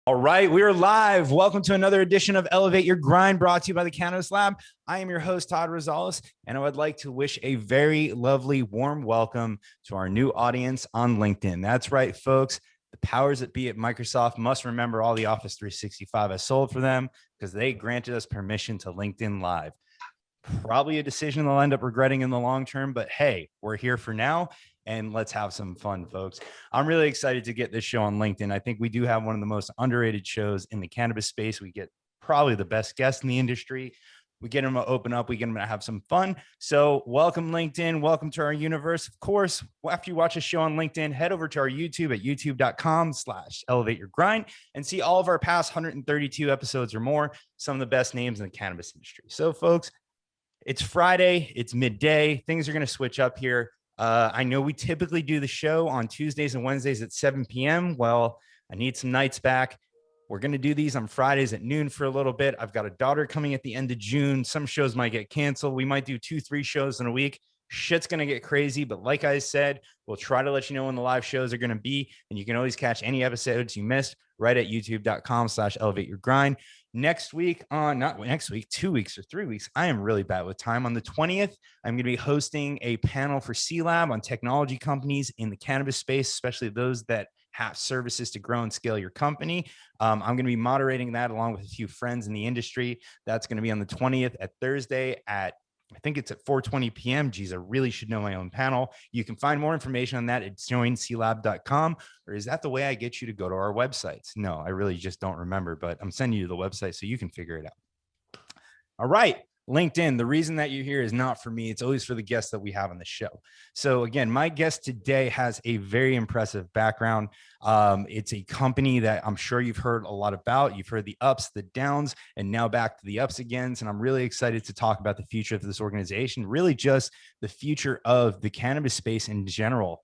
All right, we are live. Welcome to another edition of Elevate Your Grind, brought to you by the Cannabis Lab. I am your host, Todd Rosales, and I would like to wish a very lovely, warm welcome to our new audience on LinkedIn. That's right, folks. The powers that be at Microsoft must remember all the Office 365 I sold for them because they granted us permission to LinkedIn Live. Probably a decision they'll end up regretting in the long term, but hey, we're here for now. And let's have some fun, folks. I'm really excited to get this show on LinkedIn. I think we do have one of the most underrated shows in the cannabis space. We get probably the best guests in the industry. We get them to open up. We get them to have some fun. So welcome, LinkedIn. Welcome to our universe. Of course, after you watch a show on LinkedIn, head over to our YouTube at youtube.com/elevateyourgrind and see all of our past 132 episodes or more, some of the best names in the cannabis industry. So, folks, it's Friday. It's midday. Things are going to switch up here. I know we typically do the show on Tuesdays and Wednesdays at 7 p.m. Well, I need some nights back. We're going to do these on Fridays at noon for a little bit. I've got a daughter coming at the end of June. Some shows might get canceled. We might do 2-3 shows in a week. Shit's going to get crazy. But like I said, we'll try to let you know when the live shows are going to be. And you can always catch any episodes you missed right at youtube.com/elevateyourgrind. Next week, not next week, 2 weeks or 3 weeks. I am really bad with time. On the 20th, I'm going to be hosting a panel for C-Lab on technology companies in the cannabis space, especially those that have services to grow and scale your company. I'm going to be moderating that along with a few friends in the industry. That's going to be on the 20th at Thursday at, I think it's at 4:20 p.m. Geez, I really should know my own panel. You can find more information on that at joinclab.com. Or is that the way I get you to go to our websites? No, I really just don't remember, but I'm sending you to the website so you can figure it out. All right. LinkedIn, the reason that you're here is not for me. It's always for the guests that we have on the show. So again, my guest today has a very impressive background. It's a company that I'm sure you've heard a lot about. You've heard the ups, the downs, and now back to the ups again. And I'm really excited to talk about the future of this organization, really just the future of the cannabis space in general.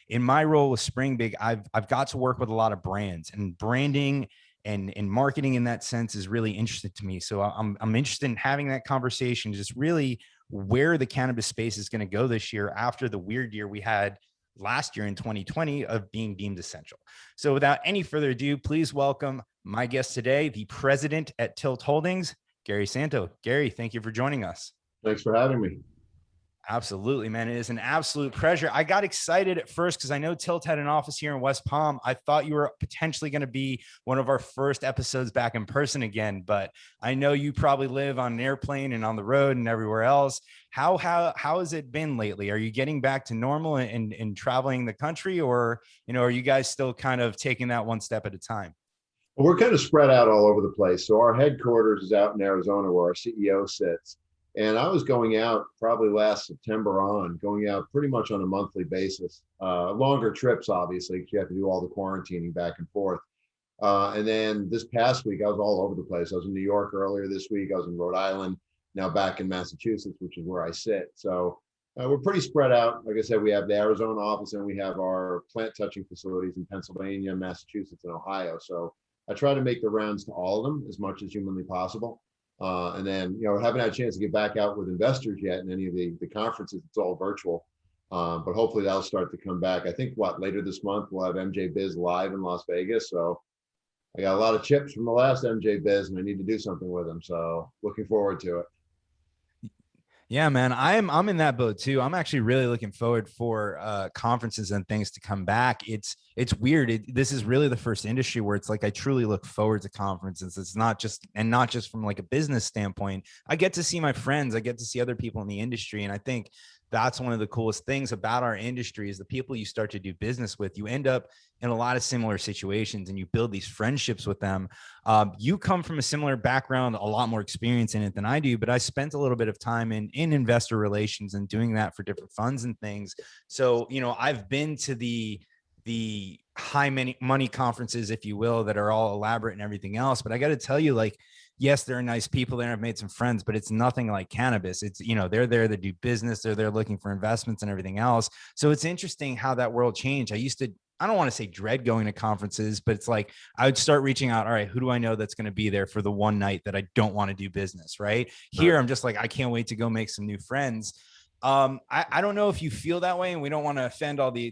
In my role with Springbig, I've got to work with a lot of brands, and branding and marketing in that sense is really interesting to me. So I'm interested in having that conversation, just really where the cannabis space is going to go this year after the weird year we had last year in 2020 of being deemed essential. So without any further ado, please welcome my guest today, the president at Tilt Holdings, Gary Santo. Gary, thank you for joining us. Thanks for having me. Absolutely, man. It is an absolute pleasure. I got excited at first because I know Tilt had an office here in West Palm. I thought you were potentially going to be one of our first episodes back in person again, but I know you probably live on an airplane and on the road and everywhere else. How has it been lately? Are you getting back to normal and traveling the country, or, are you guys still kind of taking that one step at a time? Well, we're kind of spread out all over the place. So our headquarters is out in Arizona where our CEO sits. And I was going out probably last September going out pretty much on a monthly basis, longer trips, obviously, because you have to do all the quarantining back and forth. And then this past week, I was all over the place. I was in New York earlier this week. I was in Rhode Island, now back in Massachusetts, which is where I sit. So we're pretty spread out. Like I said, we have the Arizona office and we have our plant touching facilities in Pennsylvania, Massachusetts, and Ohio. So I try to make the rounds to all of them as much as humanly possible. And then, haven't had a chance to get back out with investors yet in any of the conferences. It's all virtual, but hopefully that'll start to come back. I think later this month, we'll have MJ Biz live in Las Vegas. So I got a lot of chips from the last MJ Biz and I need to do something with them. So looking forward to it. Yeah, man, I'm in that boat too. I'm actually really looking forward for conferences and things to come back. It's weird. This is really the first industry where it's like I truly look forward to conferences. It's not just from like a business standpoint. I get to see my friends. I get to see other people in the industry, and I think that's one of the coolest things about our industry is the people you start to do business with. You end up in a lot of similar situations and you build these friendships with them. You come from a similar background, a lot more experience in it than I do, but I spent a little bit of time in investor relations and doing that for different funds and things. So, I've been to the high money conferences, if you will, that are all elaborate and everything else. But I got to tell you, like, yes, there are nice people there. I've made some friends, but it's nothing like cannabis. It's, they're there to do business. They're there looking for investments and everything else. So it's interesting how that world changed. I don't want to say dread going to conferences, but it's like, I would start reaching out. All right, who do I know that's going to be there for the one night that I don't want to do business? Right here, I'm just like, I can't wait to go make some new friends. I don't know if you feel that way, and we don't want to offend all the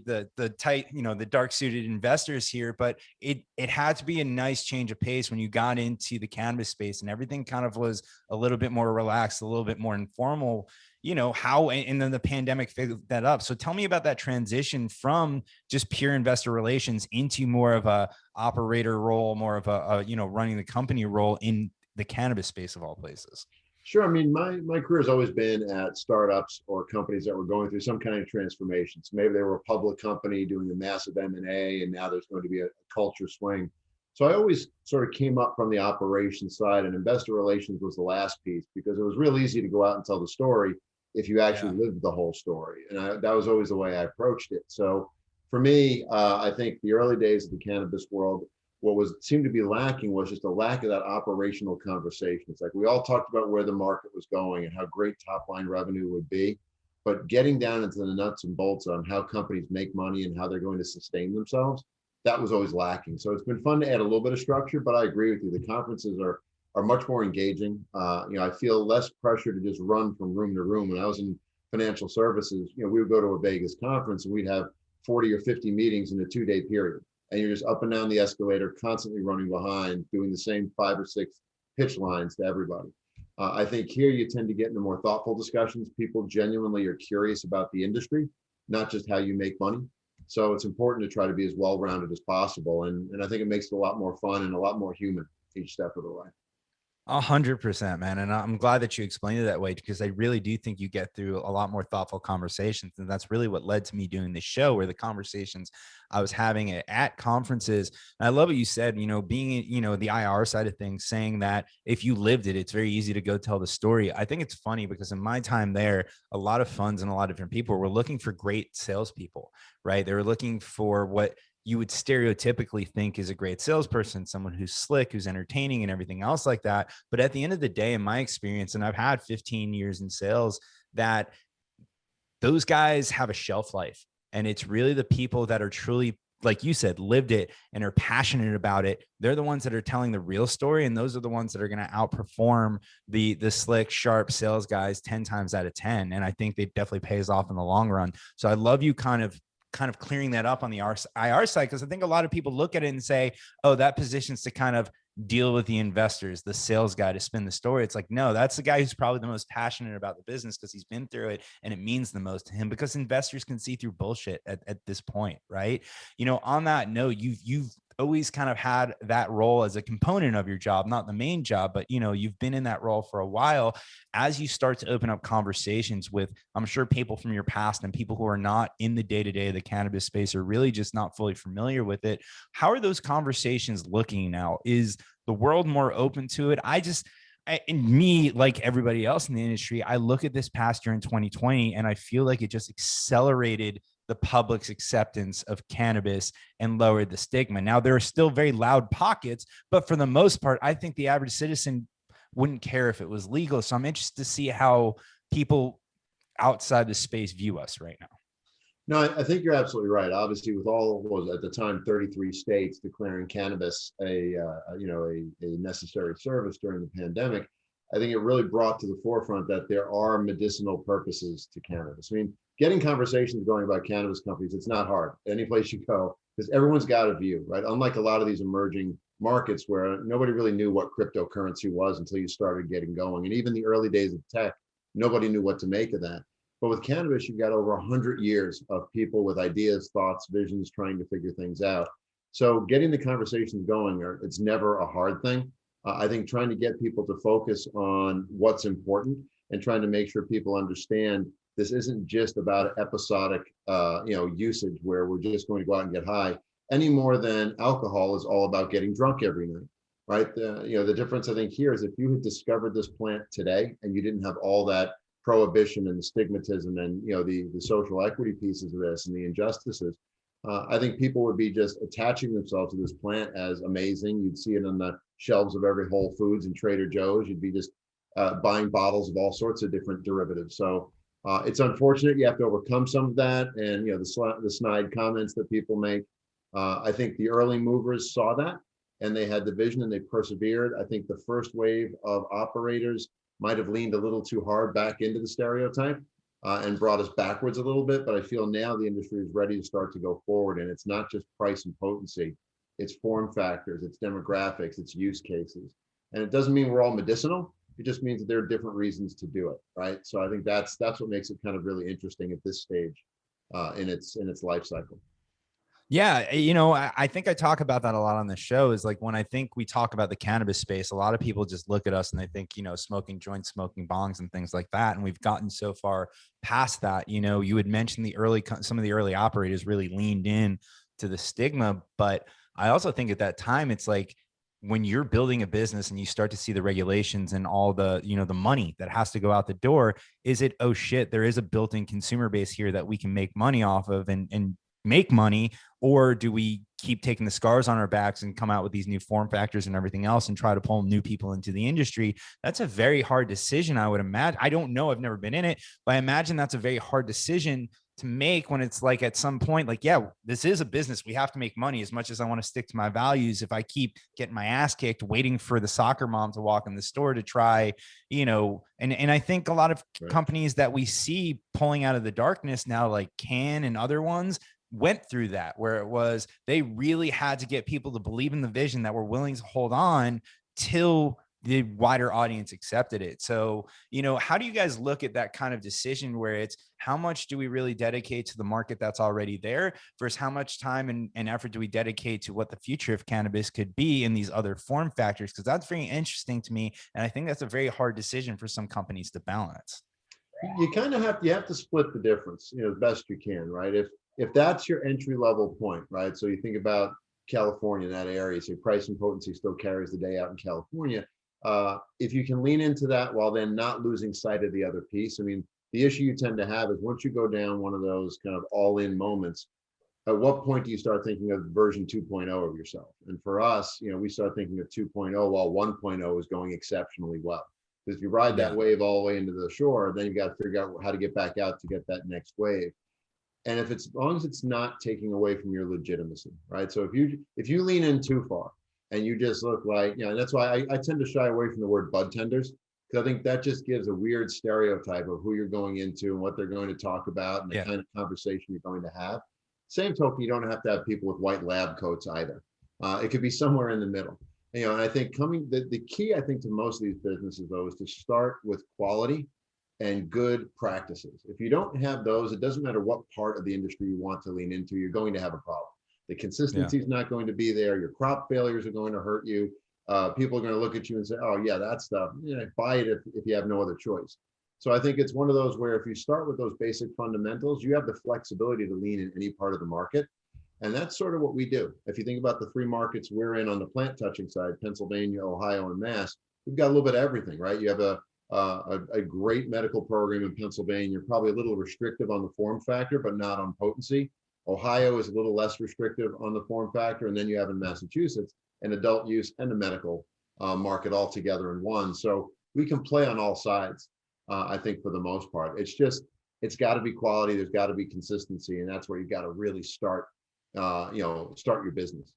tight, the dark suited investors here, but it had to be a nice change of pace when you got into the cannabis space and everything kind of was a little bit more relaxed, a little bit more informal, and then the pandemic figured that up. So tell me about that transition from just pure investor relations into more of a operator role, more of a running the company role in the cannabis space of all places. Sure. I mean, my career has always been at startups or companies that were going through some kind of transformation. So maybe they were a public company doing a massive M&A, and now there's going to be a culture swing. So I always sort of came up from the operations side, and investor relations was the last piece because it was real easy to go out and tell the story if you actually lived the whole story. And that was always the way I approached it. So for me, I think the early days of the cannabis world, what seemed to be lacking was just a lack of that operational conversation. It's like we all talked about where the market was going and how great top line revenue would be, but getting down into the nuts and bolts on how companies make money and how they're going to sustain themselves, that was always lacking. So it's been fun to add a little bit of structure, but I agree with you. The conferences are much more engaging. I feel less pressure to just run from room to room. When I was in financial services, we would go to a Vegas conference and we'd have 40 or 50 meetings in a 2-day period. And you're just up and down the escalator, constantly running behind, doing the same 5 or 6 pitch lines to everybody. I think here you tend to get into more thoughtful discussions. People genuinely are curious about the industry, not just how you make money. So it's important to try to be as well-rounded as possible. And I think it makes it a lot more fun and a lot more human each step of the way. 100%, man. And I'm glad that you explained it that way, because I really do think you get through a lot more thoughtful conversations. And that's really what led to me doing this show, where the conversations I was having at conferences. And I love what you said, being, the IR side of things, saying that if you lived it, it's very easy to go tell the story. I think it's funny because in my time there, a lot of funds and a lot of different people were looking for great salespeople, right? They were looking for what you would stereotypically think is a great salesperson, someone who's slick, who's entertaining and everything else like that. But at the end of the day, in my experience, and I've had 15 years in sales, that those guys have a shelf life. And it's really the people that are truly, like you said, lived it and are passionate about it. They're the ones that are telling the real story. And those are the ones that are going to outperform the slick, sharp sales guys 10 times out of 10. And I think they definitely pays off in the long run. So I love you kind of clearing that up on the IR side, because I think a lot of people look at it and say, oh, that position's to kind of deal with the investors, the sales guy, to spin the story. It's like, no, that's the guy who's probably the most passionate about the business because he's been through it and it means the most to him, because investors can see through bullshit at this point, right? On that note, you've always kind of had that role as a component of your job, not the main job, but you've been in that role for a while. As you start to open up conversations with, I'm sure, people from your past and people who are not in the day-to-day of the cannabis space, or really just not fully familiar with it, how are those conversations looking now? Is the world more open to it? Like everybody else in the industry, I look at this past year in 2020 and I feel like it just accelerated the public's acceptance of cannabis and lowered the stigma. Now, there are still very loud pockets, but for the most part, I think the average citizen wouldn't care if it was legal. So I'm interested to see how people outside the space view us right now. No, I think you're absolutely right. Obviously, with all was at the time 33 states declaring cannabis a necessary service during the pandemic, I think it really brought to the forefront that there are medicinal purposes to cannabis. I mean, getting conversations going about cannabis companies, it's not hard. Any place you go, because everyone's got a view, right? Unlike a lot of these emerging markets where nobody really knew what cryptocurrency was until you started getting going. And even the early days of tech, nobody knew what to make of that. But with cannabis, you've got over 100 years of people with ideas, thoughts, visions, trying to figure things out. So getting the conversations going, it's never a hard thing. I think trying to get people to focus on what's important and trying to make sure people understand this isn't just about episodic, usage where we're just going to go out and get high, any more than alcohol is all about getting drunk every night, right? The difference I think here is if you had discovered this plant today and you didn't have all that prohibition and the stigmatism and the social equity pieces of this and the injustices, I think people would be just attaching themselves to this plant as amazing. You'd see it on the shelves of every Whole Foods and Trader Joe's. You'd be just buying bottles of all sorts of different derivatives. So it's unfortunate you have to overcome some of that, and the snide comments that people make. I think the early movers saw that and they had the vision and they persevered. I think the first wave of operators might have leaned a little too hard back into the stereotype. and brought us backwards a little bit. But I feel now the industry is ready to start to go forward, and it's not just price and potency, it's form factors, it's demographics, it's use cases. And it doesn't mean we're all medicinal. It just means that there are different reasons to do it, right? So I think that's what makes it kind of really interesting at this stage in its life cycle. Yeah, you know, I think I talk about that a lot on the show. Is like when I think we talk about the cannabis space, a lot of people just look at us and they think, you know, smoking joints, smoking bongs, and things like that. And we've gotten so far past that. You know, you had mentioned some of the early operators really leaned in to the stigma, but I also think at that time it's like when you're building a business and you start to see the regulations and all the, you know, the money that has to go out the door, is it, oh shit, there is a built-in consumer base here that we can make money off of and make money, or do we keep taking the scars on our backs and come out with these new form factors and everything else and try to pull new people into the industry? That's a very hard decision, I would imagine. I don't know, I've never been in it, but I imagine that's a very hard decision to make when it's like at some point, like, yeah, this is a business. We have to make money. As much as I want to stick to my values, if I keep getting my ass kicked, waiting for the soccer mom to walk in the store to try, you know, and I think a lot of companies that we see pulling out of the darkness now, like Can and other ones, went through that, where it was they really had to get people to believe in the vision that were willing to hold on till the wider audience accepted it. So, you know, how do you guys look at that kind of decision where it's how much do we really dedicate to the market that's already there versus how much time and effort do we dedicate to what the future of cannabis could be in these other form factors? Because that's very interesting to me. And I think that's a very hard decision for some companies to balance. You kind of have to split the difference, you know, as best you can, right? If that's your entry level point, right? So you think about California, that area, so price and potency still carries the day out in California. If you can lean into that while then not losing sight of the other piece. I mean, the issue you tend to have is once you go down one of those kind of all-in moments, at what point do you start thinking of version 2.0 of yourself? And for us, you know, we start thinking of 2.0 while 1.0 is going exceptionally well. Because if you ride that wave all the way into the shore, then you got to figure out how to get back out to get that next wave. And if it's, as long as it's not taking away from your legitimacy, right? So if you lean in too far and you just look like, you know, and that's why I tend to shy away from the word bud tenders, because I think that just gives a weird stereotype of who you're going into and what they're going to talk about and the kind of conversation you're going to have. Same token, you don't have to have people with white lab coats either. It could be somewhere in the middle. You know, and I think the key, I think, to most of these businesses though is to start with quality and good practices. If you don't have those, it doesn't matter what part of the industry you want to lean into, you're going to have a problem. The consistency is not going to be there. Your crop failures are going to hurt you. People are going to look at you and say, oh yeah, that stuff, yeah, buy it if you have no other choice. So I think it's one of those where if you start with those basic fundamentals, you have the flexibility to lean in any part of the market. And that's sort of what we do. If you think about the three markets we're in on the plant touching side, Pennsylvania, Ohio, and Mass, we've got a little bit of everything, right? You have a great medical program in Pennsylvania. You're probably a little restrictive on the form factor, but not on potency. Ohio is a little less restrictive on the form factor. And then you have in Massachusetts an adult use and a medical market all together in one. So we can play on all sides, I think, for the most part. It's just, it's got to be quality. There's got to be consistency. And that's where you got to really start your business.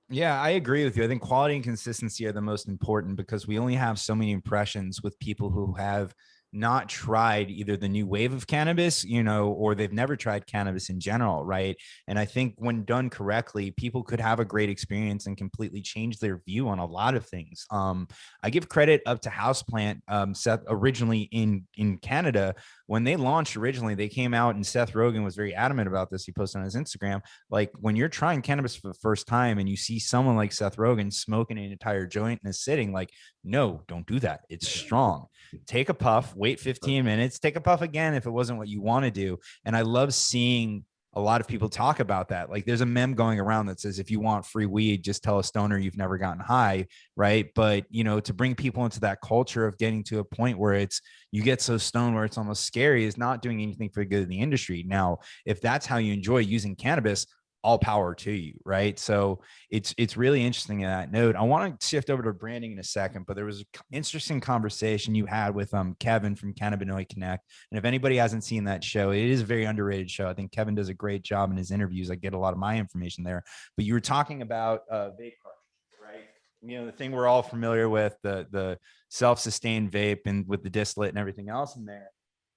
Yeah, I agree with you. I think quality and consistency are the most important because we only have so many impressions with people who have not tried either the new wave of cannabis, you know, or they've never tried cannabis in general, right? And I think when done correctly, people could have a great experience and completely change their view on a lot of things. I give credit up to Houseplant, Seth, originally in Canada. When they launched originally, they came out and Seth Rogen was very adamant about this. He posted on his Instagram, like when you're trying cannabis for the first time and you see someone like Seth Rogen smoking an entire joint in a sitting, like, no, don't do that. It's strong. Take a puff, wait 15 minutes, take a puff again if it wasn't what you want to do. And I love seeing a lot of people talk about that. Like there's a meme going around that says, if you want free weed, just tell a stoner you've never gotten high. Right. But, you know, to bring people into that culture of getting to a point where it's, you get so stoned where it's almost scary is not doing anything for the good of the industry. Now, if that's how you enjoy using cannabis, all power to you, right? So it's really interesting in that note. I want to shift over to branding in a second, but there was an interesting conversation you had with Kevin from Cannabinoid Connect. And if anybody hasn't seen that show, it is a very underrated show. I think Kevin does a great job in his interviews. I get a lot of my information there. But you were talking about vape cartridges, right? You know, the thing we're all familiar with, the self-sustained vape and with the distillate and everything else in there.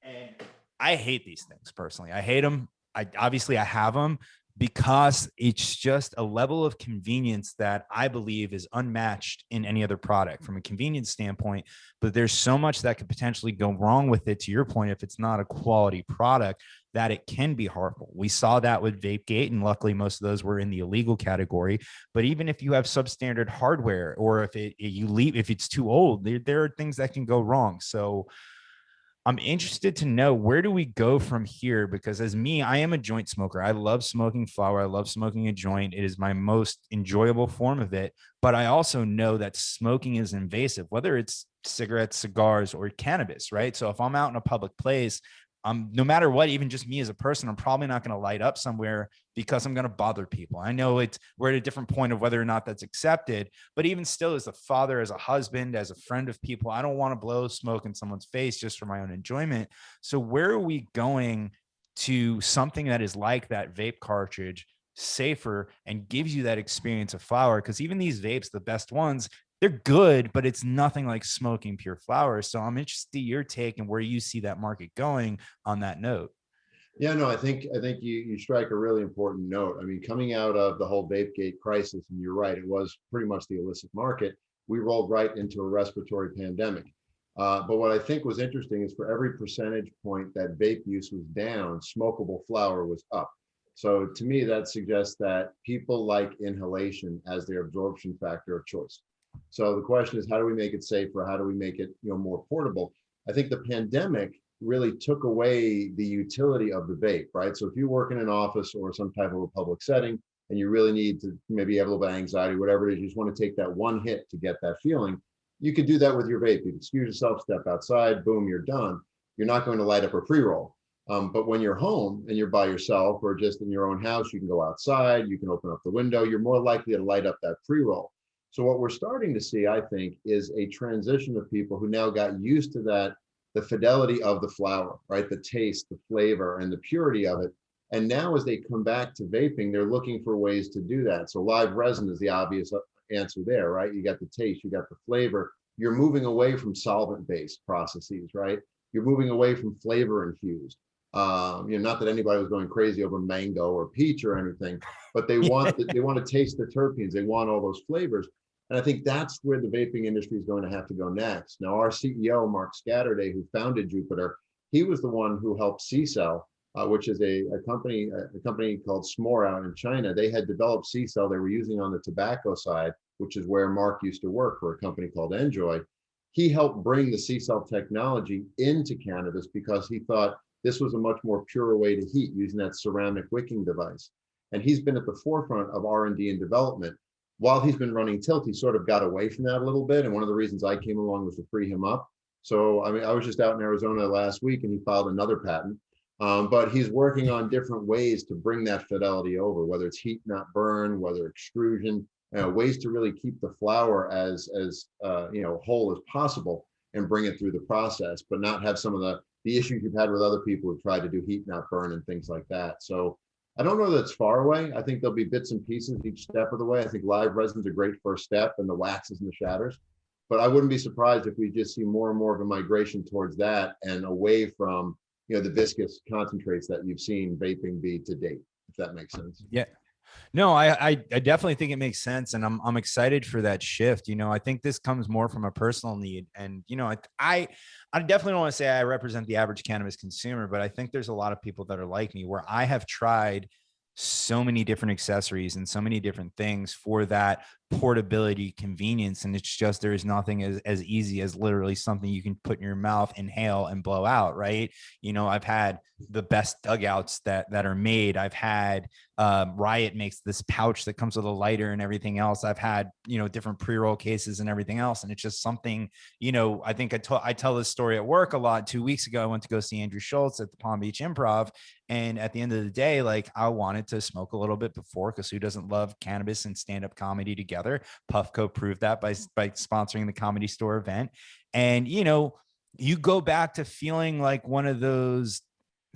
And I hate these things personally. I hate them. I have them because it's just a level of convenience that I believe is unmatched in any other product from a convenience standpoint. But there's so much that could potentially go wrong with it, to your point, if it's not a quality product, that it can be harmful. We saw that with VapeGate, and luckily most of those were in the illegal category. But even if you have substandard hardware, or if it's too old, there are things that can go wrong. So I'm interested to know, where do we go from here? Because as me, I am a joint smoker. I love smoking flower. I love smoking a joint. It is my most enjoyable form of it. But I also know that smoking is invasive, whether it's cigarettes, cigars, or cannabis, right? So if I'm out in a public place, no matter what, even just me as a person, I'm probably not going to light up somewhere because I'm going to bother people. I know we're at a different point of whether or not that's accepted, but even still, as a father, as a husband, as a friend of people, I don't want to blow smoke in someone's face just for my own enjoyment. So where are we going to something that is like that vape cartridge, safer, and gives you that experience of flower? Because even these vapes, the best ones, they're good, but it's nothing like smoking pure flower. So I'm interested in your take and where you see that market going on that note. Yeah, no, I think you strike a really important note. I mean, coming out of the whole VapeGate crisis, and you're right, it was pretty much the illicit market. We rolled right into a respiratory pandemic. But what I think was interesting is for every percentage point that vape use was down, smokable flower was up. So to me, that suggests that people like inhalation as their absorption factor of choice. So the question is, how do we make it safer? How do we make it, more portable? I think the pandemic really took away the utility of the vape, right? So if you work in an office or some type of a public setting and you really need to maybe have a little bit of anxiety, whatever it is, you just want to take that one hit to get that feeling, you could do that with your vape. You can excuse yourself, step outside, boom, you're done. You're not going to light up a pre-roll. But when you're home and you're by yourself or just in your own house, you can go outside, you can open up the window, you're more likely to light up that pre-roll. So what we're starting to see, I think, is a transition of people who now got used to that, the fidelity of the flower, right? The taste, the flavor, and the purity of it. And now as they come back to vaping, they're looking for ways to do that. So live resin is the obvious answer there, right? You got the taste, you got the flavor. You're moving away from solvent-based processes, right? You're moving away from flavor infused. Not that anybody was going crazy over mango or peach or anything, but they want they want to taste the terpenes. They want all those flavors. And I think that's where the vaping industry is going to have to go next. Now, our CEO, Mark Scatterday, who founded Jupiter, he was the one who helped C-Cell, which is a company called Smore out in China. They had developed C-Cell they were using on the tobacco side, which is where Mark used to work for a company called Enjoy. He helped bring the C-Cell technology into cannabis because he thought this was a much more pure way to heat using that ceramic wicking device. And he's been at the forefront of R&D and development. While he's been running Tilt, he sort of got away from that a little bit. And one of the reasons I came along was to free him up. So, I mean, I was just out in Arizona last week and he filed another patent. But he's working on different ways to bring that fidelity over, whether it's heat, not burn, whether extrusion, ways to really keep the flower as whole as possible and bring it through the process, but not have some of the issues you've had with other people who tried to do heat, not burn, and things like that. So I don't know that it's far away. I think there'll be bits and pieces each step of the way. I think live resin's a great first step, and the waxes and the shatters. But I wouldn't be surprised if we just see more and more of a migration towards that and away from the viscous concentrates that you've seen vaping be to date, if that makes sense. Yeah. No, I definitely think it makes sense, and I'm excited for that shift. I think this comes more from a personal need, and I definitely don't want to say I represent the average cannabis consumer, but I think there's a lot of people that are like me, where I have tried so many different accessories and so many different things for that portability, convenience, and it's just there is nothing as easy as literally something you can put in your mouth, inhale, and blow out, right? I've had the best dugouts that are made. I've had Riot makes this pouch that comes with a lighter and everything else. I've had different pre-roll cases and everything else, and it's just something. I think I tell this story at work a lot. 2 weeks ago, I went to go see Andrew Schultz at the Palm Beach Improv, and at the end of the day, like, I wanted to smoke a little bit before, because who doesn't love cannabis and stand-up comedy together? Puffco proved that by sponsoring the Comedy Store event. And you go back to feeling like one of those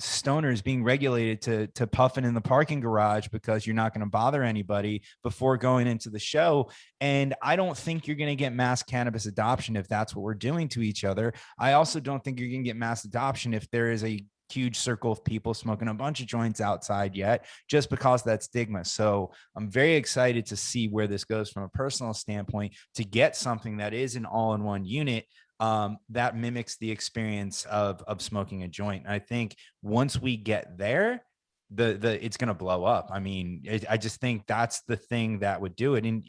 stoners being regulated to puffing in the parking garage because you're not going to bother anybody before going into the show. And I don't think you're going to get mass cannabis adoption if that's what we're doing to each other. I also don't think you're going to get mass adoption if there is a huge circle of people smoking a bunch of joints outside yet, just because of that stigma. So I'm very excited to see where this goes from a personal standpoint, to get something that is an all-in-one unit that mimics the experience of smoking a joint. And I think once we get there, it's going to blow up. I mean, I just think that's the thing that would do it. And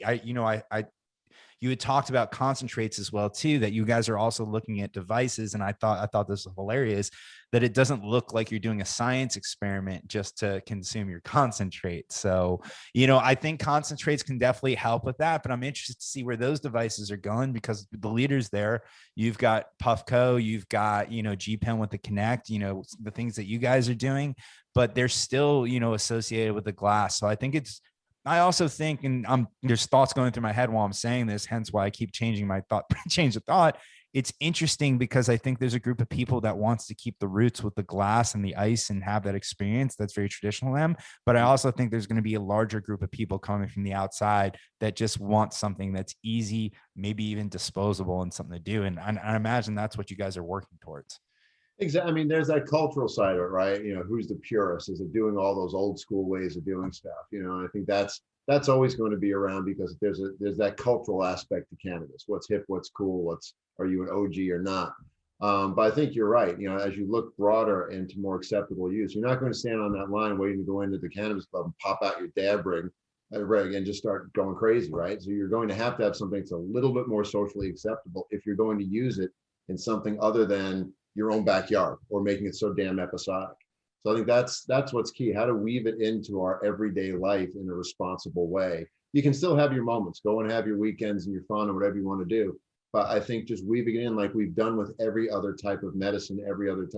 you had talked about concentrates as well too, that you guys are also looking at devices. And I thought this was hilarious, that it doesn't look like you're doing a science experiment just to consume your concentrate. So, I think concentrates can definitely help with that, but I'm interested to see where those devices are going, because the leaders there, you've got Puffco, you've got, G-Pen with the Connect, the things that you guys are doing, but they're still, associated with the glass. So I also think, and there's thoughts going through my head while I'm saying this, hence why I keep changing my thought, change of thought. It's interesting because I think there's a group of people that wants to keep the roots with the glass and the ice and have that experience that's very traditional to them. But I also think there's going to be a larger group of people coming from the outside that just want something that's easy, maybe even disposable, and something to do. And I imagine that's what you guys are working towards. Exactly. I mean, there's that cultural side of it, right? Who's the purist? Is it doing all those old school ways of doing stuff? I think that's always going to be around, because there's that cultural aspect to cannabis. What's hip? What's cool? Are you an OG or not? But I think you're right. As you look broader into more acceptable use, you're not going to stand on that line waiting to go into the cannabis club and pop out your dab rig and just start going crazy, right? So you're going to have something that's a little bit more socially acceptable if you're going to use it in something other than your own backyard, or making it so damn episodic. So I think that's what's key, how to weave it into our everyday life in a responsible way. You can still have your moments, go and have your weekends and your fun or whatever you want to do. But I think just weaving it in like we've done with every other type of medicine,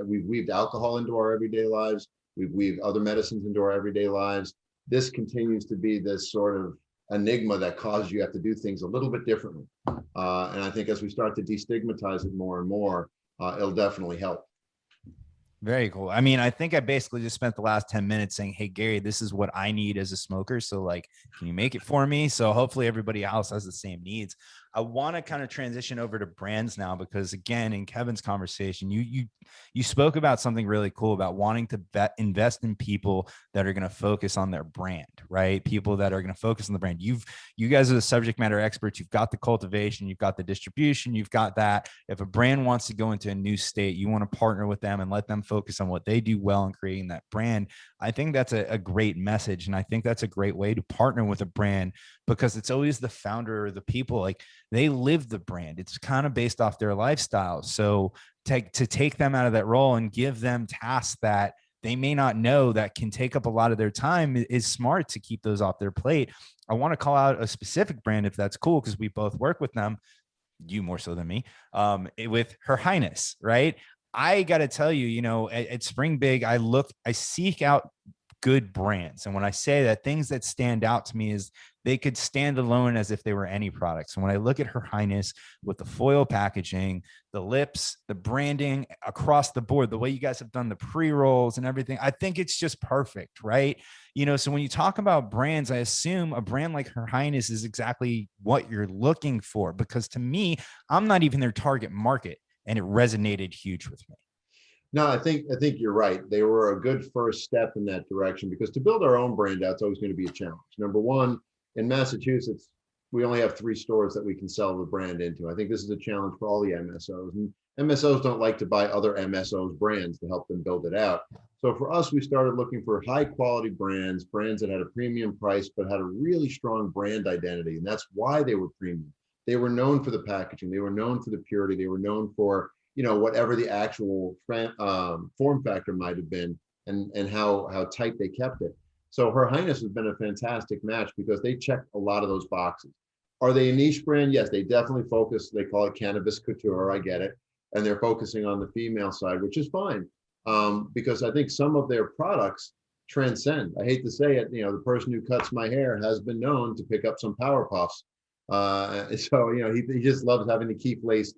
we've weaved alcohol into our everyday lives. We've weaved other medicines into our everyday lives. This continues to be this sort of enigma that causes you have to do things a little bit differently. And I think as we start to destigmatize it more and more, it'll definitely help. Very cool. I mean, I think I basically just spent the last 10 minutes saying, hey, Gary, this is what I need as a smoker. So like, can you make it for me? So hopefully everybody else has the same needs. I want to kind of transition over to brands now, because again, in Kevin's conversation, you spoke about something really cool about wanting to invest in people that are going to focus on their brand, right? People that are going to focus on the brand. You guys are the subject matter experts. You've got the cultivation, you've got the distribution, you've got that. If a brand wants to go into a new state, you want to partner with them and let them focus on what they do well in creating that brand. I think that's a great message. And I think that's a great way to partner with a brand, because it's always the founder or the people, like they live the brand. It's kind of based off their lifestyle. So to take them out of that role and give them tasks that they may not know that can take up a lot of their time is smart to keep those off their plate. I want to call out a specific brand, if that's cool, because we both work with them, you more so than me, with Her Highness, right? I got to tell you, at Spring Big, I seek out good brands. And when I say that, things that stand out to me is they could stand alone as if they were any products. And when I look at Her Highness with the foil packaging, the lips, the branding across the board, the way you guys have done the pre-rolls and everything, I think it's just perfect, right? So when you talk about brands, I assume a brand like Her Highness is exactly what you're looking for, because to me, I'm not even their target market, and it resonated huge with me. No, I think you're right. They were a good first step in that direction, because to build our own brand out, it's always going to be a challenge. Number one, in Massachusetts, we only have 3 stores that we can sell the brand into. I think this is a challenge for all the MSOs, and MSOs don't like to buy other MSOs brands to help them build it out. So for us, we started looking for high quality brands that had a premium price, but had a really strong brand identity. And that's why they were premium. They were known for the packaging. They were known for the purity. They were known for, whatever the actual form factor might have been, and how tight they kept it. So Her Highness has been a fantastic match, because they check a lot of those boxes. Are they a niche brand? Yes, they definitely focus. They call it cannabis couture. I get it. And they're focusing on the female side, which is fine, because I think some of their products transcend. I hate to say it, the person who cuts my hair has been known to pick up some Power Puffs. So he just loves having the keef laced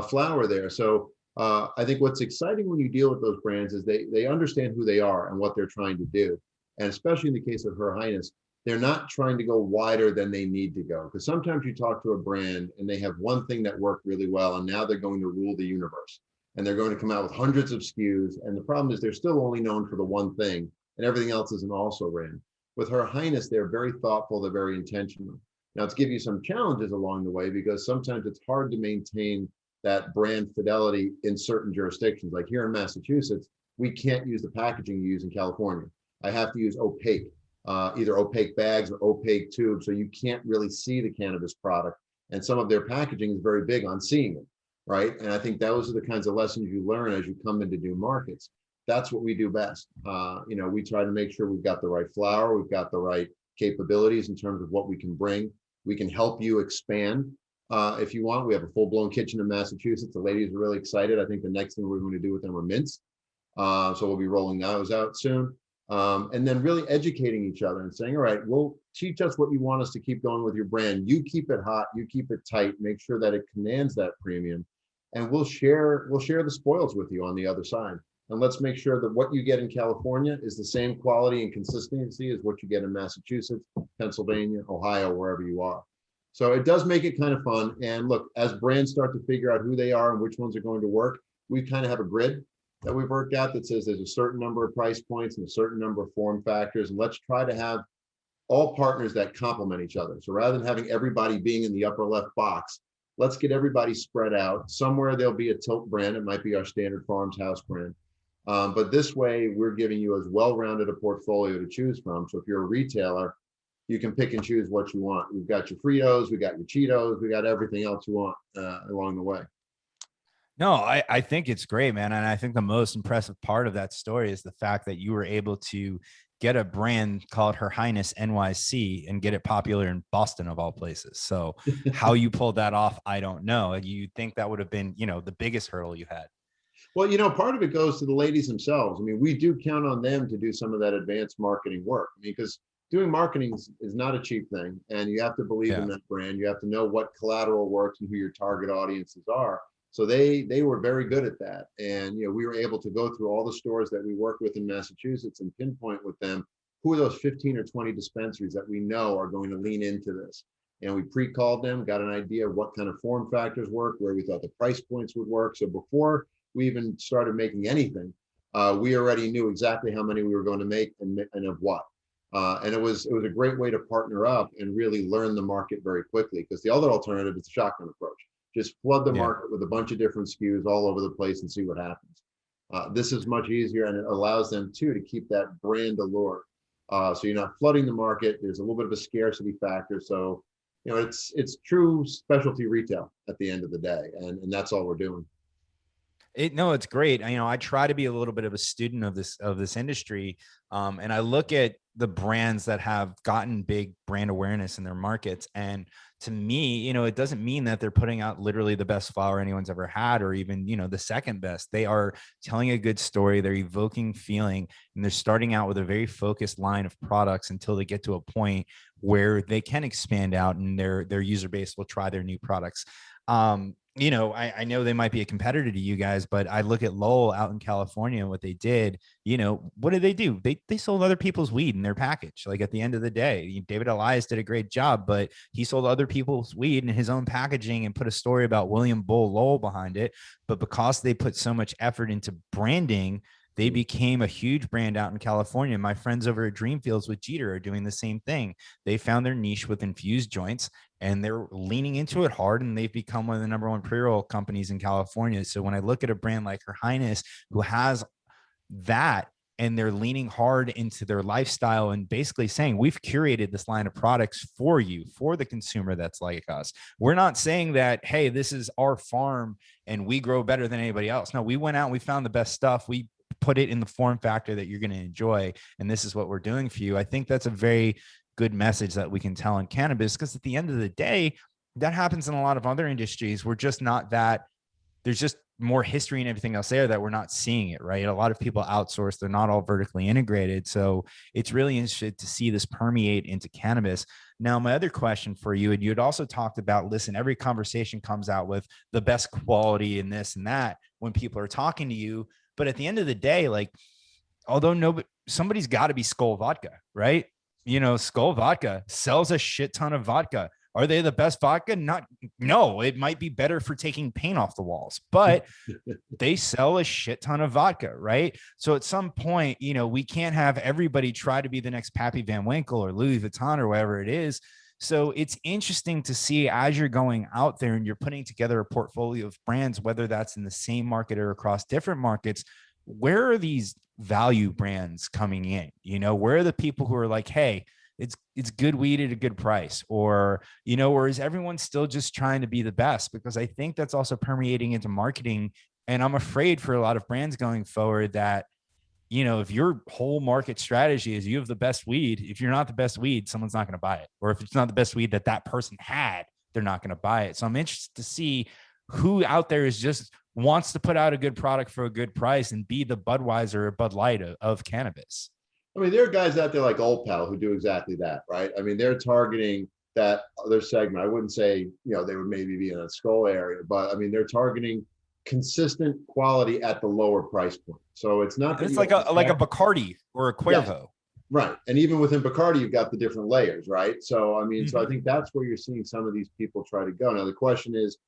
flower there. So I think what's exciting when you deal with those brands is they understand who they are and what they're trying to do. And especially in the case of Her Highness, they're not trying to go wider than they need to go. Because sometimes you talk to a brand and they have one thing that worked really well, and now they're going to rule the universe. and they're going to come out with hundreds of SKUs. And the problem is they're still only known for the one thing, and everything else is an also ran. With Her Highness, they're very thoughtful, they're very intentional. Now, to give you some challenges along the way, because sometimes it's hard to maintain that brand fidelity in certain jurisdictions. Like here in Massachusetts, we can't use the packaging you use in California. I have to use opaque, either opaque bags or opaque tubes, so you can't really see the cannabis product. And some of their packaging is very big on seeing it, right? And I think those are the kinds of lessons you learn as you come into new markets. That's what we do best. We try to make sure we've got the right flower, we've got the right capabilities in terms of what we can bring. We can help you expand if you want. We have a full-blown kitchen in Massachusetts. The ladies are really excited. I think the next thing we're going to do with them are mints. So we'll be rolling those out soon. And then really educating each other and saying, all right, well, teach us what you want us to keep going with your brand. You keep it hot, you keep it tight, make sure that it commands that premium. And we'll share the spoils with you on the other side. And let's make sure that what you get in California is the same quality and consistency as what you get in Massachusetts, Pennsylvania, Ohio, wherever you are. So it does make it kind of fun. And look, as brands start to figure out who they are and which ones are going to work, we kind of have a grid that we've worked out that says there's a certain number of price points and a certain number of form factors. And let's try to have all partners that complement each other. So rather than having everybody being in the upper left box, let's get everybody spread out. Somewhere there'll be a Tilt brand. It might be our standard Farms House brand. But this way, we're giving you as well-rounded a portfolio to choose from. So if you're a retailer, you can pick and choose what you want. We've got your Fritos, we got your Cheetos, we got everything else you want along the way. No, I think it's great, man. And I think the most impressive part of that story is the fact that you were able to get a brand called Her Highness NYC and get it popular in Boston of all places. So how you pulled that off, I don't know. You think that would have been, the biggest hurdle you had? Well, part of it goes to the ladies themselves. I mean, we do count on them to do some of that advanced marketing work. I mean, because doing marketing is not a cheap thing, and you have to believe in that brand. You have to know what collateral works and who your target audiences are. So they were very good at that. And, we were able to go through all the stores that we work with in Massachusetts and pinpoint with them who are those 15 or 20 dispensaries that we know are going to lean into this. And we pre-called them, got an idea of what kind of form factors work, where we thought the price points would work. So before we even started making anything, we already knew exactly how many we were going to make and of what. And it was a great way to partner up and really learn the market very quickly, because the other alternative is the shotgun approach. Just flood the market with a bunch of different SKUs all over the place and see what happens. This is much easier, and it allows them too to keep that brand allure. So you're not flooding the market. There's a little bit of a scarcity factor. So, it's true specialty retail at the end of the day. And that's all we're doing. No, it's great. I try to be a little bit of a student of this industry. And I look at the brands that have gotten big brand awareness in their markets. And to me, it doesn't mean that they're putting out literally the best flower anyone's ever had, or even, the second best. They are telling a good story. They're evoking feeling, and they're starting out with a very focused line of products until they get to a point where they can expand out and their user base will try their new products. I know they might be a competitor to you guys, but I look at Lowell out in California and what they did. What did they do? They sold other people's weed in their package. Like, at the end of the day, David Elias did a great job, but he sold other people's weed in his own packaging and put a story about William Bull Lowell behind it. But because they put so much effort into branding, they became a huge brand out in California. My friends over at Dreamfields with Jeter are doing the same thing. They found their niche with infused joints, and they're leaning into it hard, and they've become one of the #1 pre-roll companies in California. So when I look at a brand like Her Highness, who has that, and they're leaning hard into their lifestyle and basically saying, we've curated this line of products for you, for the consumer that's like us. We're not saying that, hey, this is our farm and we grow better than anybody else. No, we went out and we found the best stuff. We put it in the form factor that you're going to enjoy, and this is what we're doing for you. I think that's a very good message that we can tell in cannabis, because at the end of the day, that happens in a lot of other industries. We're just not that. There's just more history and everything else there that we're not seeing it, right? A lot of people outsource. They're not all vertically integrated. So it's really interesting to see this permeate into cannabis. Now, my other question for you, and you had also talked about, listen, every conversation comes out with the best quality and this and that when people are talking to you. But at the end of the day, like, although somebody's got to be Skull Vodka, right? Skull Vodka sells a shit ton of vodka. Are they the best vodka? No, it might be better for taking paint off the walls, but they sell a shit ton of vodka, right? So at some point, we can't have everybody try to be the next Pappy Van Winkle or Louis Vuitton or whatever it is. So it's interesting to see as you're going out there and you're putting together a portfolio of brands, whether that's in the same market or across different markets, where are these value brands coming in? Where are the people who are like, hey, it's good weed at a good price, or is everyone still just trying to be the best? Because I think that's also permeating into marketing. And I'm afraid for a lot of brands going forward that, if your whole market strategy is you have the best weed, if you're not the best weed, someone's not going to buy it. Or if it's not the best weed that person had, they're not going to buy it. So I'm interested to see who out there is just wants to put out a good product for a good price and be the Budweiser or Bud Light of cannabis. I mean, there are guys out there like Old Pal who do exactly that, right? I mean, they're targeting that other segment. I wouldn't say, they would maybe be in a skull area, but I mean, they're targeting consistent quality at the lower price point. So it's not. It's like a Bacardi or a Cuervo. Yes, right. And even within Bacardi, you've got the different layers, right? So, I mean, so I think that's where you're seeing some of these people try to go. Now, the question is,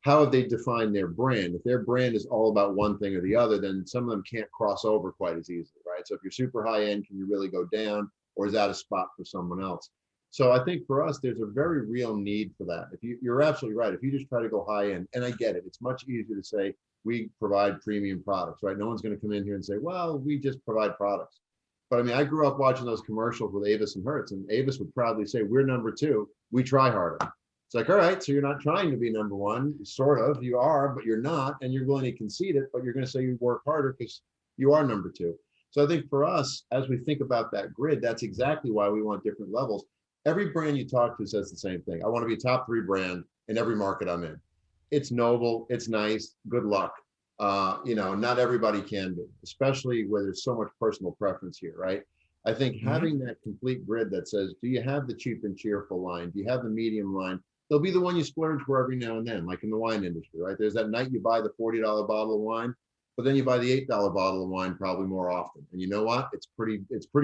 how have they defined their brand? If their brand is all about one thing or the other, then some of them can't cross over quite as easily, right? So if you're super high end, can you really go down, or is that a spot for someone else? So I think for us, there's a very real need for that. If you're absolutely right. If you just try to go high end, and I get it, it's much easier to say we provide premium products, right? No one's going to come in here and say, well, we just provide products. But I mean, I grew up watching those commercials with Avis and Hertz, and Avis would proudly say, we're number 2, we try harder. It's like, all right, so you're not trying to be number 1, sort of, you are, but you're not, and you're willing to concede it, but you're going to say you work harder because you are number 2. So I think for us, as we think about that grid, that's exactly why we want different levels. Every brand you talk to says the same thing. I want to be a top 3 brand in every market I'm in. It's noble, it's nice, good luck. Not everybody can be, especially where there's so much personal preference here, right? I think having that complete grid that says, do you have the cheap and cheerful line? Do you have the medium line? They'll be the one you splurge for every now and then, like in the wine industry, right? There's that night you buy the $40 bottle of wine, but then you buy the $8 bottle of wine probably more often. And you know what? It's pretty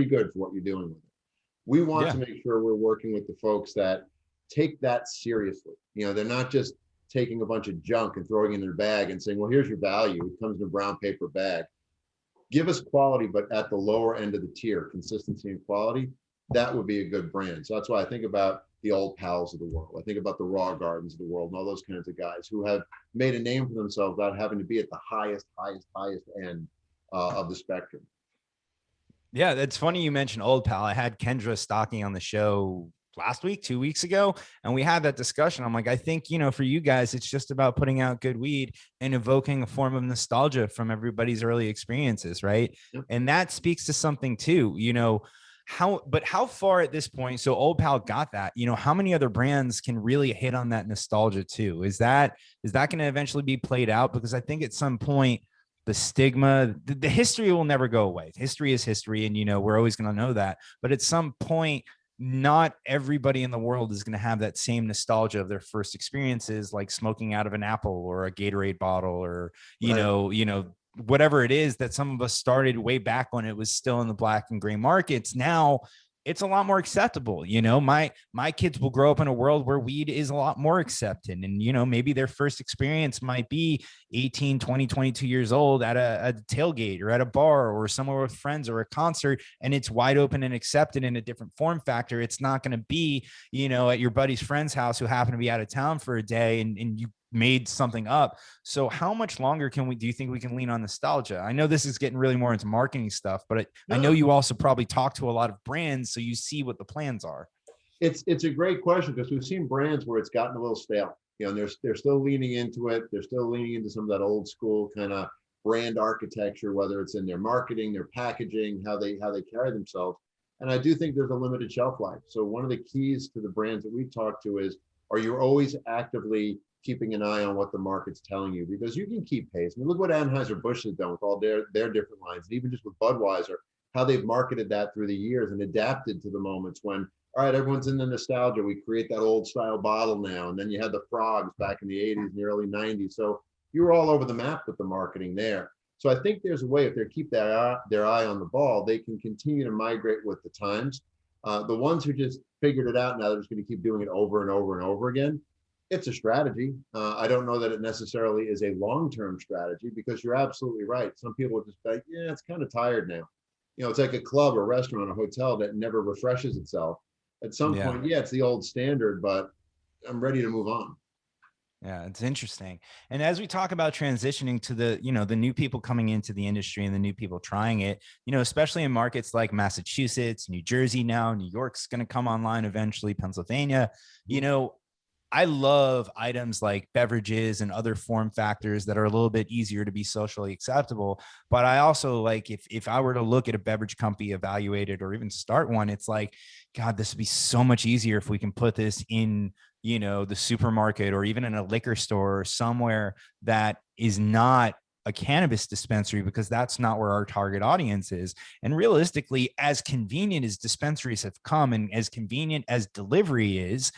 good for what you're doing with it. We want to make sure we're working with the folks that take that seriously. They're not just taking a bunch of junk and throwing it in their bag and saying, well, here's your value. It comes in a brown paper bag. Give us quality, but at the lower end of the tier, consistency and quality, that would be a good brand. So that's why I think about the Old Pals of the world. I think about the Raw Gardens of the world and all those kinds of guys who have made a name for themselves without having to be at the highest end of the spectrum. Yeah, it's funny you mentioned Old Pal. I had Kendra Stocking on the show last week, 2 weeks ago, and we had that discussion. I'm like, I think, for you guys, it's just about putting out good weed and evoking a form of nostalgia from everybody's early experiences, right? Yep. And that speaks to something too, how far at this point? So Old Pal got that, how many other brands can really hit on that nostalgia too? Is that going to eventually be played out? Because I think at some point, the stigma, the history will never go away. History is history. And, we're always going to know that. But at some point, not everybody in the world is going to have that same nostalgia of their first experiences, like smoking out of an apple or a Gatorade bottle or, whatever it is that some of us started way back when it was still in the black and gray markets. Now it's a lot more acceptable. My kids will grow up in a world where weed is a lot more accepted. And, maybe their first experience might be 18, 20, 22 years old at a tailgate or at a bar or somewhere with friends or a concert. And it's wide open and accepted in a different form factor. It's not going to be, at your buddy's friend's house who happened to be out of town for a day and you made something up. So how much longer do you think we can lean on nostalgia? I know this is getting really more into marketing stuff, but I know you also probably talk to a lot of brands, so you see what the plans are. It's a great question because we've seen brands where it's gotten a little stale, and they're still leaning into it. They're still leaning into some of that old school kind of brand architecture, whether it's in their marketing, their packaging, how they carry themselves. And I do think there's a limited shelf life. So one of the keys to the brands that we talk to is, are you always actively keeping an eye on what the market's telling you? Because you can keep pace. I mean, look what Anheuser-Busch has done with all their different lines, and even just with Budweiser, how they've marketed that through the years and adapted to the moments when, all right, everyone's in the nostalgia. We create that old style bottle now. And then you had the frogs back in the 80s and the early 90s. So you were all over the map with the marketing there. So I think there's a way, if they keep their eye on the ball, they can continue to migrate with the times. The ones who just figured it out now, they're just going to keep doing it over and over and over again. It's a strategy. I don't know that it necessarily is a long-term strategy, because you're absolutely right. Some people are just like, yeah, it's kind of tired now. It's like a club, a restaurant, a hotel that never refreshes itself. At some Yeah. point, yeah, it's the old standard, but I'm ready to move on. Yeah, it's interesting. And as we talk about transitioning to the, the new people coming into the industry and the new people trying it, especially in markets like Massachusetts, New Jersey now, New York's going to come online eventually, Pennsylvania, I love items like beverages and other form factors that are a little bit easier to be socially acceptable. But I also like, if I were to look at a beverage company, evaluate it, or even start one, it's like, God, this would be so much easier if we can put this in, the supermarket or even in a liquor store or somewhere that is not a cannabis dispensary, because that's not where our target audience is. And realistically, as convenient as dispensaries have come and as convenient as delivery is,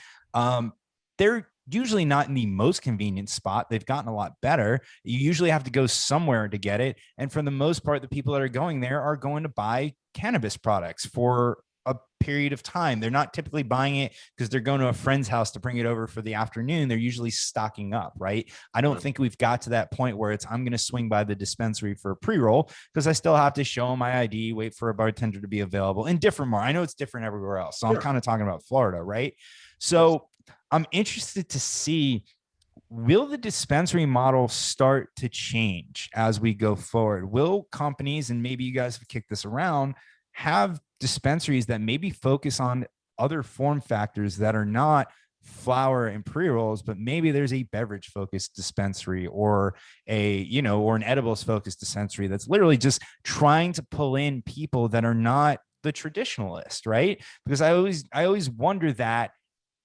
they're usually not in the most convenient spot. They've gotten a lot better. You usually have to go somewhere to get it. And for the most part, the people that are going there are going to buy cannabis products for a period of time. They're not typically buying it because they're going to a friend's house to bring it over for the afternoon. They're usually stocking up, right? I don't think we've got to that point where I'm going to swing by the dispensary for a pre-roll, because I still have to show them my ID, wait for a bartender to be available, and different more. I know it's different everywhere else. So I'm kind of talking about Florida, right? So I'm interested to see, will the dispensary model start to change as we go forward? Will companies, and maybe you guys have kicked this around, have dispensaries that maybe focus on other form factors that are not flower and pre-rolls, but maybe there's a beverage focused dispensary or or an edibles focused dispensary that's literally just trying to pull in people that are not the traditionalist, right? Because I always wonder that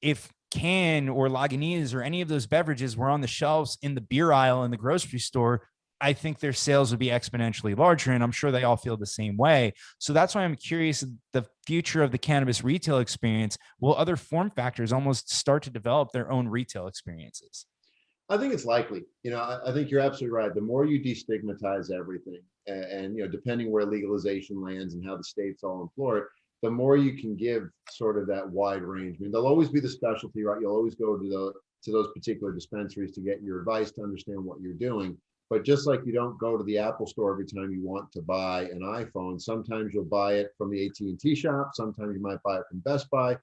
if Can or Lagunitas or any of those beverages were on the shelves in the beer aisle in the grocery store, I think their sales would be exponentially larger. And I'm sure they all feel the same way. So that's why I'm curious, the future of the cannabis retail experience. Will other form factors almost start to develop their own retail experiences? I think it's likely. I think you're absolutely right. The more you destigmatize everything, and depending where legalization lands and how the states all employ it, the more you can give sort of that wide range. I mean, there'll always be the specialty, right? You'll always go to those particular dispensaries to get your advice, to understand what you're doing. But just like you don't go to the Apple store every time you want to buy an iPhone, sometimes you'll buy it from the AT&T shop. Sometimes you might buy it from Best Buy.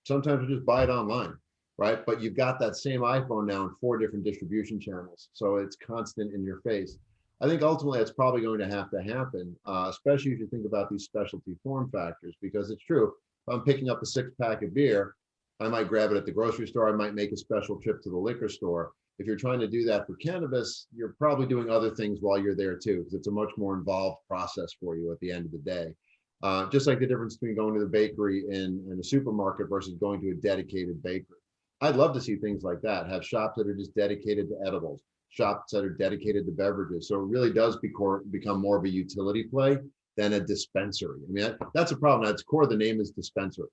Sometimes you just buy it online, right? But you've got that same iPhone now in 4 different distribution channels. So it's constant in your face. I think ultimately it's probably going to happen, especially if you think about these specialty form factors, because it's true. If I'm picking up a 6-pack of beer, I might grab it at the grocery store. I might make a special trip to the liquor store. If you're trying to do that for cannabis, you're probably doing other things while you're there too, because it's a much more involved process for you at the end of the day. Just like the difference between going to the bakery in a supermarket versus going to a dedicated bakery. I'd love to see things like that, have shops that are just dedicated to edibles, shops that are dedicated to beverages. So it really does become more of a utility play than a dispensary. I mean, that's a problem. At its core, the name is dispensary.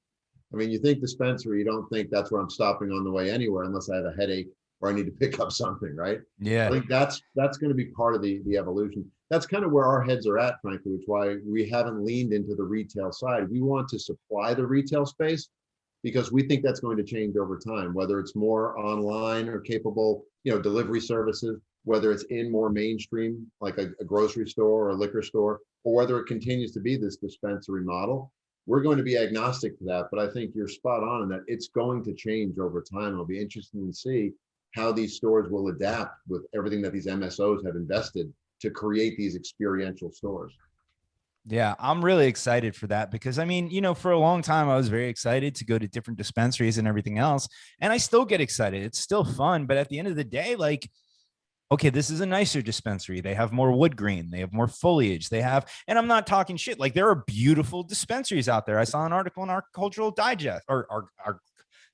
I mean, you think dispensary, you don't think that's where I'm stopping on the way anywhere unless I have a headache or I need to pick up something, right? Yeah. I think that's going to be part of the evolution. That's kind of where our heads are at, frankly, which is why we haven't leaned into the retail side. We want to supply the retail space because we think that's going to change over time, whether it's more online or capable, delivery services, whether it's in more mainstream, like a grocery store or a liquor store, or whether it continues to be this dispensary model. We're going to be agnostic to that, but I think you're spot on in that it's going to change over time. It'll be interesting to see how these stores will adapt with everything that these MSOs have invested to create these experiential stores. Yeah, I'm really excited for that because I mean, for a long time, I was very excited to go to different dispensaries and everything else. And I still get excited. It's still fun. But at the end of the day, like, okay, this is a nicer dispensary. They have more wood grain. They have more foliage. And I'm not talking shit. Like there are beautiful dispensaries out there. I saw an article in Architectural Digest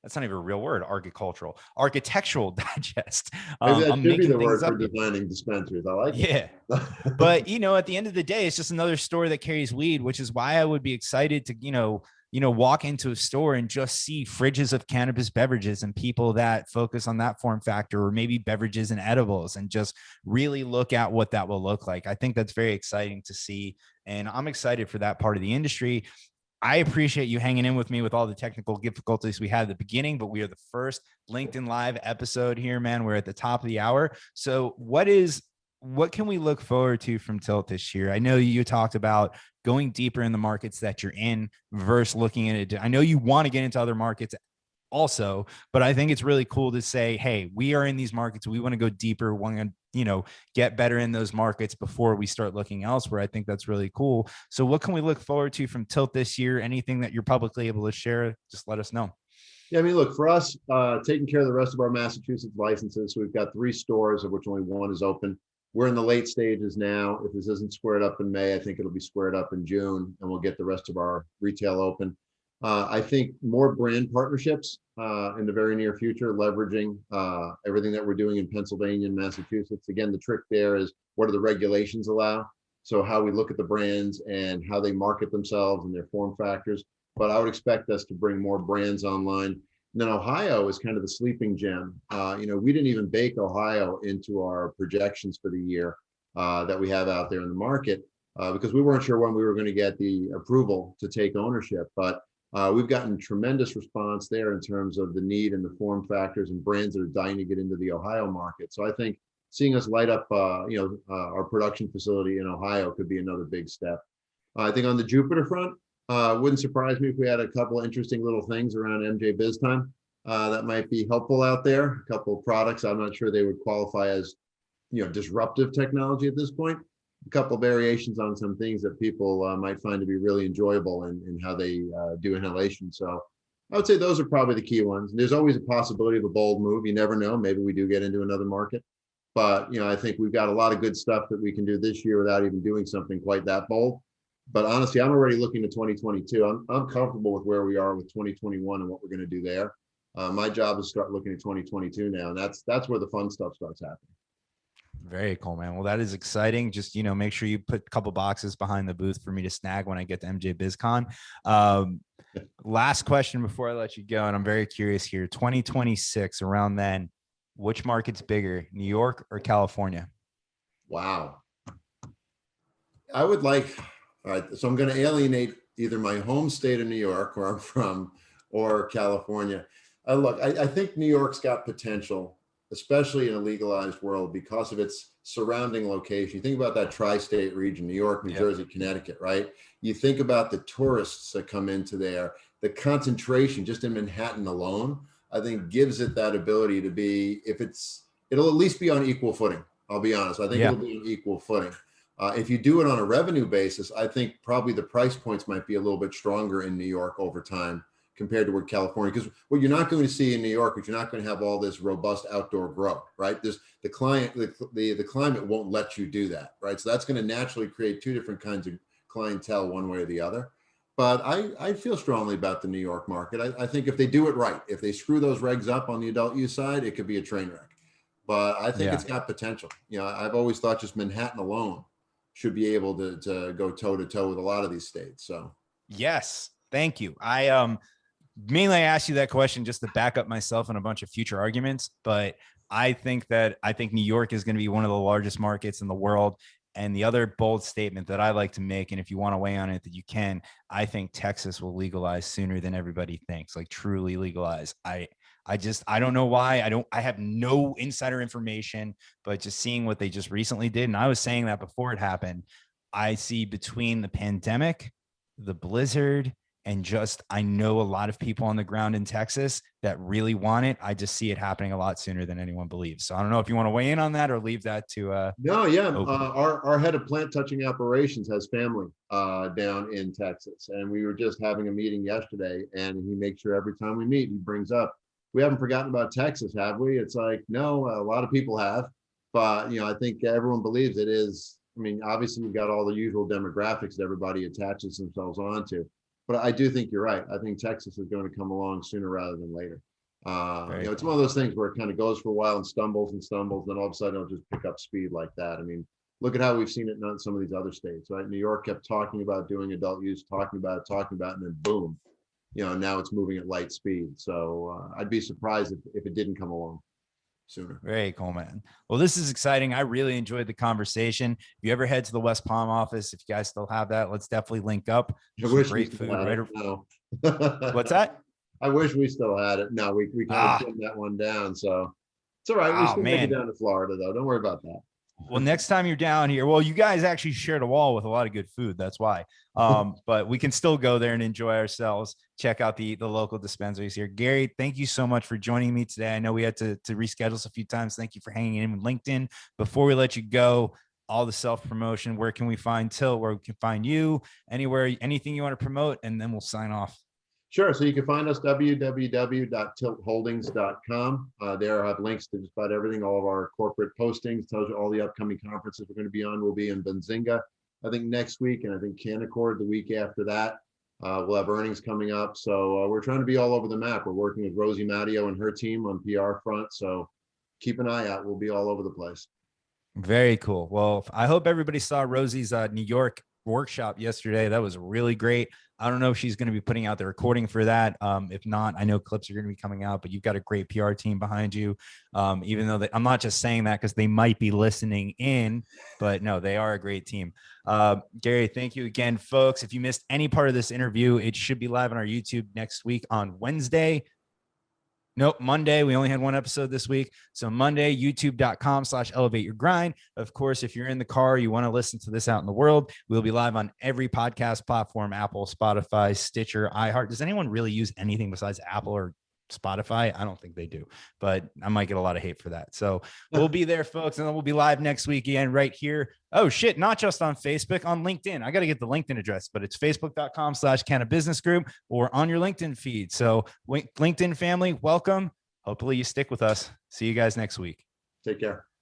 that's not even a real word, architectural digest. Maybe that I'm should be making the things word up. for designing dispensaries. I like it. Yeah. But, at the end of the day, it's just another store that carries weed, which is why I would be excited to, walk into a store and just see fridges of cannabis beverages and people that focus on that form factor, or maybe beverages and edibles, and just really look at what that will look like. I think that's very exciting to see. And I'm excited for that part of the industry. I appreciate you hanging in with me with all the technical difficulties we had at the beginning, but we are the first LinkedIn Live episode here, man. We're at the top of the hour. So what can we look forward to from Tilt this year? I know you talked about going deeper in the markets that you're in versus looking at it. I know you want to get into other markets also, but I think it's really cool to say, hey, we are in these markets. We want to go deeper. We want to, get better in those markets before we start looking elsewhere. I think that's really cool. So what can we look forward to from Tilt this year? Anything that you're publicly able to share, just let us know. Yeah, I mean, look, for us, taking care of the rest of our Massachusetts licenses, we've got 3 stores, of which only 1 is open. We're in the late stages now. If this isn't squared up in May, I think it'll be squared up in June, and we'll get the rest of our retail open. I think more brand partnerships in the very near future, leveraging everything that we're doing in Pennsylvania and Massachusetts. Again, the trick there is, what do the regulations allow? So how we look at the brands and how they market themselves and their form factors. But I would expect us to bring more brands online. And then Ohio is kind of the sleeping gem. We didn't even bake Ohio into our projections for the year that we have out there in the market because we weren't sure when we were going to get the approval to take ownership. But we've gotten tremendous response there in terms of the need and the form factors and brands that are dying to get into the Ohio market. So I think seeing us light up, our production facility in Ohio could be another big step. I think on the Jupiter front, wouldn't surprise me if we had a couple of interesting little things around MJ BizTime that might be helpful out there. A couple of products, I'm not sure they would qualify as, disruptive technology at this point. A couple of variations on some things that people might find to be really enjoyable in how they do inhalation. So I would say those are probably the key ones. And there's always a possibility of a bold move. You never know. Maybe we do get into another market. But, I think we've got a lot of good stuff that we can do this year without even doing something quite that bold. But honestly, I'm already looking to 2022. I'm comfortable with where we are with 2021 and what we're going to do there. My job is to start looking at 2022 now, and that's where the fun stuff starts happening. Very cool, man. Well, that is exciting. Just, make sure you put a couple boxes behind the booth for me to snag when I get to MJ BizCon. Last question before I let you go, and I'm very curious here. 2026, around then, which market's bigger, New York or California? Wow. I would like, all right, so I'm going to alienate either my home state of New York, where I'm from, or California. I think New York's got potential, especially in a legalized world, because of its surrounding location. You think about that tri-state region, New York, New Jersey, Connecticut, right? You think about the tourists that come into there, the concentration just in Manhattan alone, I think gives it that ability to be, it'll at least be on equal footing. I'll be honest. I think it'll be on equal footing. If you do it on a revenue basis, I think probably the price points might be a little bit stronger in New York over time compared to where California, because what you're not going to see in New York is you're not going to have all this robust outdoor grow, right? There's the climate won't let you do that, right? So that's going to naturally create 2 different kinds of clientele, one way or the other. But I feel strongly about the New York market. I think if they do it right, if they screw those regs up on the adult use side, it could be a train wreck. But I think it's got potential. I've always thought just Manhattan alone should be able to go toe to toe with a lot of these states. So yes, thank you. I mainly asked you that question just to back up myself and a bunch of future arguments, but I think New York is going to be one of the largest markets in the world. And the other bold statement that I like to make, and if you want to weigh on it, that you can, I think Texas will legalize sooner than everybody thinks, like truly legalize. I don't know why. I have no insider information, but just seeing what they just recently did. And I was saying that before it happened, I see between the pandemic, the blizzard, and just, I know a lot of people on the ground in Texas that really want it. I just see it happening a lot sooner than anyone believes. So I don't know if you want to weigh in on that or leave that to No, yeah. Our head of plant touching operations has family down in Texas. And we were just having a meeting yesterday, and he makes sure every time we meet, he brings up, we haven't forgotten about Texas, have we? It's like, no, a lot of people have, but I think everyone believes it is. I mean, obviously we've got all the usual demographics that everybody attaches themselves onto. But I do think you're right. I think Texas is going to come along sooner rather than later. It's one of those things where it kind of goes for a while and stumbles, then all of a sudden it'll just pick up speed like that. I mean, look at how we've seen it in some of these other states, right? New York kept talking about doing adult use, talking about it, and then boom, now it's moving at light speed. So I'd be surprised if it didn't come along. sooner. Very cool, man. Well, this is exciting. I really enjoyed the conversation. If you ever head to the West Palm office, if you guys still have that, let's definitely link up. I Some wish we great still food. had Right? it. No. What's that? I wish we still had it. No, we kind of trimmed that one down. So it's all right. We Oh still make it man. down to Florida, though. Don't worry about that. Well, next time you're down here, well, you guys actually shared a wall with a lot of good food. That's why. But we can still go there and enjoy ourselves. Check out the local dispensaries here. Gary, thank you so much for joining me today. I know we had to reschedule this a few times. Thank you for hanging in with LinkedIn. Before we let you go, all the self-promotion, where can we find Tilt? Where we can find you? Anywhere, anything you want to promote, and then we'll sign off. Sure. So you can find us www.tiltholdings.com. There I have links to just about everything, all of our corporate postings, tells you all the upcoming conferences we're going to be on. We'll be in Benzinga, I think next week, and I think Canaccord the week after that. We'll have earnings coming up. So we're trying to be all over the map. We're working with Rosie Matteo and her team on PR front. So keep an eye out. We'll be all over the place. Very cool. Well, I hope everybody saw Rosie's New York workshop yesterday. That was really great. I don't know if she's going to be putting out the recording for that. If not, I know clips are going to be coming out, but you've got a great PR team behind you. Even though I'm not just saying that because they might be listening in, but no, they are a great team. Gary, thank you again, folks. If you missed any part of this interview, it should be live on our YouTube next week on Wednesday. Nope, Monday. We only had one episode this week. So Monday, youtube.com/elevate your grind. Of course, if you're in the car, you want to listen to this out in the world, we'll be live on every podcast platform, Apple, Spotify, Stitcher, iHeart. Does anyone really use anything besides Apple or Spotify? I don't think they do, but I might get a lot of hate for that. So we'll be there, folks. And then we'll be live next week again, right here. Oh shit. Not just on Facebook, on LinkedIn. I got to get the LinkedIn address, but it's facebook.com/Cannabis Group or on your LinkedIn feed. So LinkedIn family, welcome. Hopefully you stick with us. See you guys next week. Take care.